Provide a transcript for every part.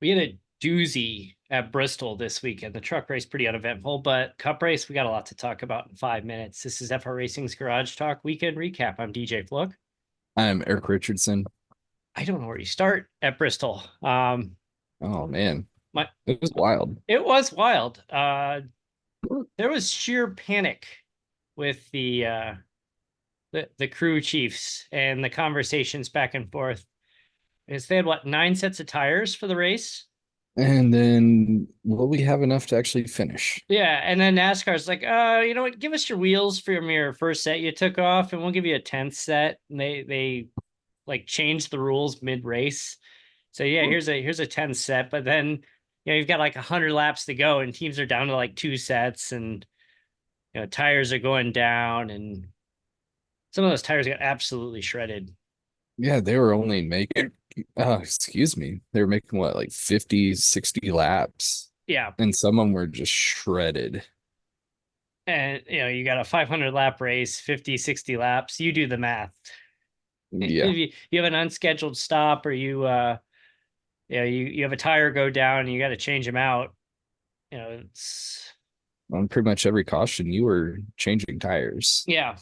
We had a doozy at Bristol this weekend. The truck race pretty uneventful, but Cup race we got a lot to talk about in 5 minutes. This is FR Racing's Garage Talk Weekend Recap. I'm DJ Flook. I'm Eric Richardson. I don't know where you start at Bristol. Oh man, My it was wild. It was wild. There was sheer panic with the crew chiefs and the conversations back and forth. Is they had what, 9 sets of tires for the race? And then will we have enough to actually finish? Yeah, and then NASCAR's like, you know what? Give us your wheels from your first set you took off, and we'll give you a 10th set. And they like changed the rules mid race. So yeah, here's a 10th set, but then you've got like 100 laps to go, and teams are down to like 2 sets, and tires are going down, and some of those tires got absolutely shredded. Yeah, they were only making excuse me. They were making what, like 50, 60 laps. Yeah, And some of them were just shredded. and you got a 500 lap race, 50, 60 laps. You do the math. Yeah. If you have an unscheduled stop, or you have a tire go down and you got to change them out. It's On pretty much every caution, you were changing tires. yeah.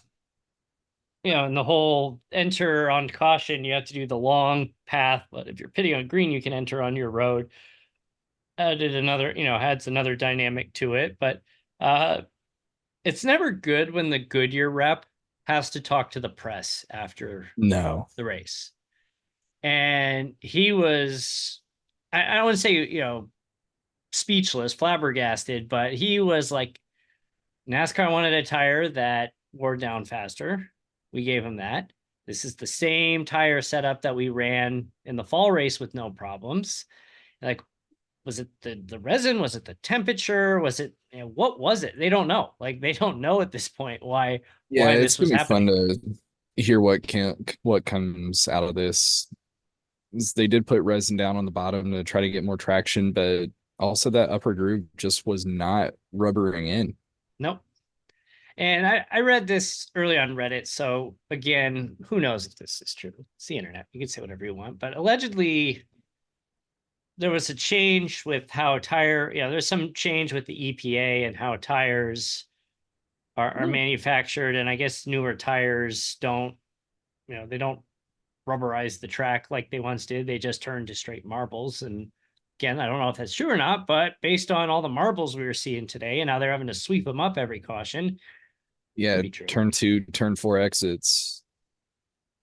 And the whole enter on caution, you have to do the long path, but if you're pitting on green, you can enter on your road. Adds another dynamic to it, but uh it's never good when the Goodyear rep has to talk to the press after No. the race. And he was, I don't want to say, speechless, flabbergasted, but he was like, NASCAR wanted a tire that wore down faster. We gave him that. This is the same tire setup that we ran in the fall race with no problems. Like, was it the resin? Was it the temperature? Was it, what was it? They don't know. Like, they don't know at this point Yeah, why it's this was gonna be fun happening. to hear what comes out of this. They did put resin down on the bottom to try to get more traction, but also that upper groove just was not rubbering in. Nope. And I read this early on Reddit. So again, who knows if this is true? It's the internet. You can say whatever you want. But allegedly, there was a change with how there's some change with the EPA and how tires are manufactured. And I guess newer tires they don't rubberize the track like they once did. They just turn to straight marbles. And again, I don't know if that's true or not, but based on all the marbles we were seeing today, and now they're having to sweep them up every caution, could Yeah, be true. turn two, turn four exits.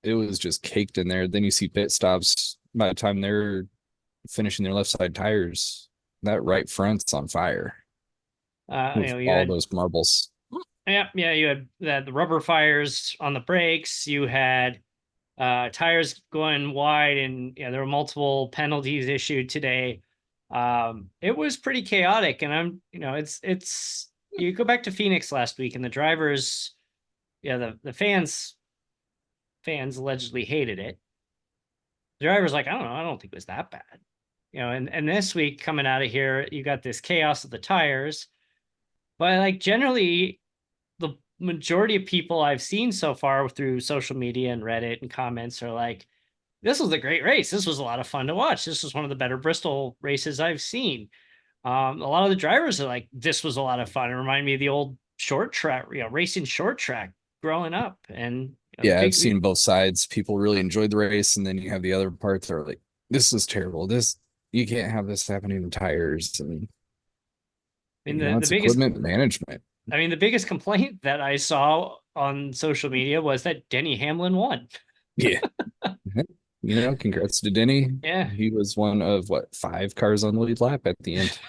It was just caked in there. Then you see pit stops by the time they're finishing their left side tires. That right front's on fire with You all had those marbles. you had the rubber fires on the brakes. You had tires going wide, and there were multiple penalties issued today. It was pretty chaotic, and it's you go back to Phoenix last week, and the drivers, the fans allegedly hated it. The driver's like, I don't know, I don't think it was that bad. And this week coming out of here, you got this chaos of the tires, but like generally the majority of people I've seen so far through social media and Reddit and comments are like, this was a great race. This was a lot of fun to watch. This was one of the better Bristol races I've seen. A lot of the drivers are like, this was a lot of fun. It reminded me of the old short track, racing short track growing up. And Yeah, I've seen both sides. People really enjoyed the race, and then you have the other parts that are like, this is terrible. This you can't have this happening in tires. And I mean, the it's biggest, equipment management. the biggest complaint that I saw on social media was that Denny Hamlin won. Yeah. Congrats to Denny. Yeah, He was one of what, five cars on the lead lap at the end.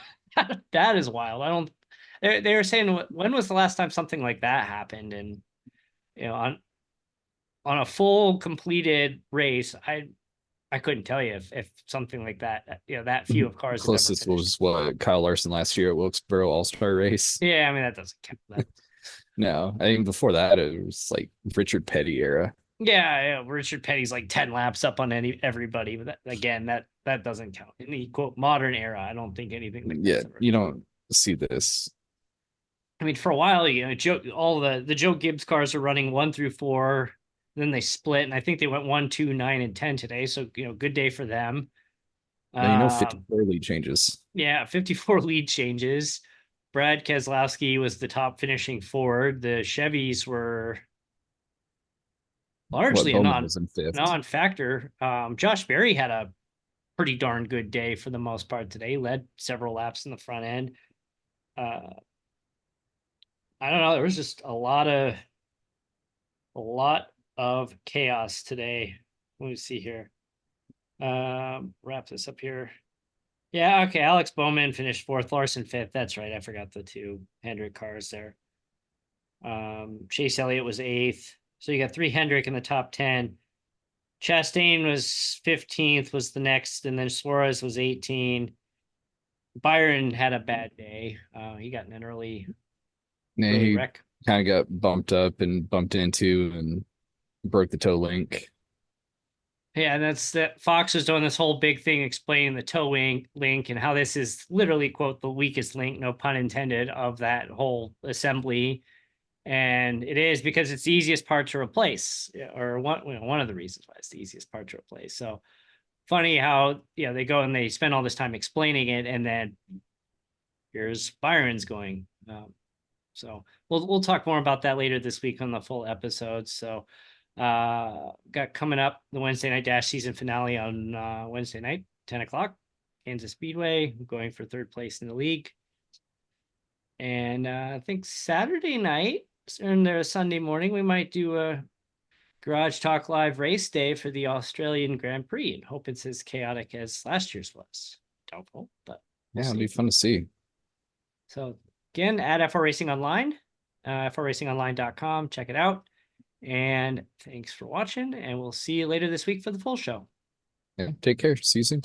that is wild. I don't. They were saying, when was the last time something like that happened? And on a full completed race, I couldn't tell you if something like that, that few of cars have ever Closest finished. was what, Kyle Larson last year at Wilkesboro All-Star race. Yeah, I mean that doesn't count. That No, I think before that it was like Richard Petty era. yeah, Richard Petty's like 10 laps up on everybody, but that doesn't count in the quote modern era. I don't think anything like Yeah, that's ever. you don't see this. I mean, for a while, all the Joe Gibbs cars are running 1 through 4. Then they split, and I think they went 1, 2, 9, and 10 today. So good day for them. Now you know Um, 54 lead changes. yeah, 54 lead changes. Brad Keselowski was the top finishing Ford. The Chevys were What largely a Bowman was in fifth. non-factor. Josh Berry had a pretty darn good day for the most part today. Led several laps in the front end. Uh, I don't know. There was just a lot of chaos today. Let me see here. Wrap this up here. Yeah, okay. Alex Bowman finished fourth, Larson fifth. That's right. I forgot the two Hendrick cars there. Chase Elliott was eighth. So you got three Hendrick in the top 10. Chastain was 15th, was the next, and then Suarez was 18. Byron had a bad day. He got in an Yeah, early he wreck. kind of got bumped up and bumped into and broke the toe link. Yeah, and that's that. Fox was doing this whole big thing explaining the link and how this is literally, quote, the weakest link, no pun intended, of that whole assembly. And it is because it's the easiest part to replace, or one of the reasons why it's the easiest part to replace. So funny how they go and they spend all this time explaining it, and then here's Byron's going. So we'll talk more about that later this week on the full episode. So got coming up the Wednesday night dash season finale on Wednesday night, 10 o'clock, Kansas Speedway, going for third place in the league. And I think Saturday night and there Sunday morning, we might do a Garage Talk Live race day for the Australian Grand Prix, and hope it's as chaotic as last year's was. Doubtful, but we'll Yeah, it'd be see. fun to see. So again, at F4 Racing Online, f4racingonline.com. Check it out. And thanks for watching, and we'll see you later this week for the full show. Yeah, take care. See you soon.